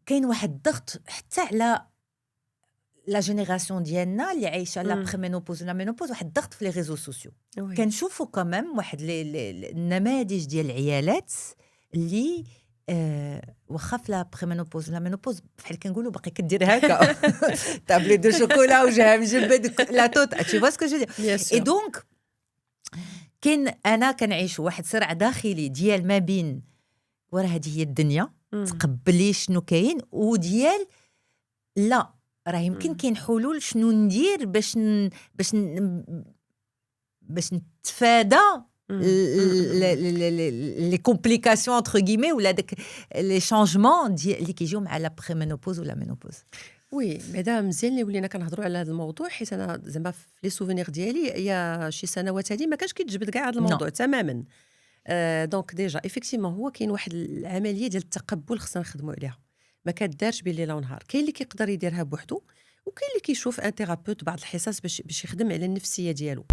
كاين واحد الضغط حتى على لا جينيراسيون ديالنا اللي عايشه لا بريمينوبوز ولا مينوبوز، واحد الضغط في لي ريزو سوسيو. وي كنشوفوا كمان واحد النماذج ديال العيالات اللي واخا في لا بريمينوبوز ولا مينوبوز بحال كنقولوا باقي كدير هكا طابلي دو شوكولا وجهه مجبد لا توت تي فوا سكو جو دي. بيان اي سور دونك كاين انا كنعيش واحد صراع داخلي ديال ما بين وراه هذه هي الدنيا تقبلي شنو كاين، وديال لا راه يمكن كاين حلول شنو ندير باش نتفادى لي كومبليكاسيون انتر غيمي ولا داك لي شانجمون ديال اللي كيجيو مع لا بريمينوبوز ولا مينوبوز. وي بعدا مزيان اللي ولينا كنهضروا على هذا الموضوع، حيت انا زعما في لي سوفينير ديالي يا شي سنوات هذه ما كانش كيتجبد كاع هذا الموضوع تماما. دونك ديجا ايفيكتيفمون هو كاين واحد العمليه ديال التقبل خصنا نخدموا عليها، ما كدارش بين ليله ونهار. كاين اللي كيقدر يديرها بوحدو، وكاين اللي كيشوف ان ثيرابوت بعض الحصص باش يخدم على النفسيه ديالو.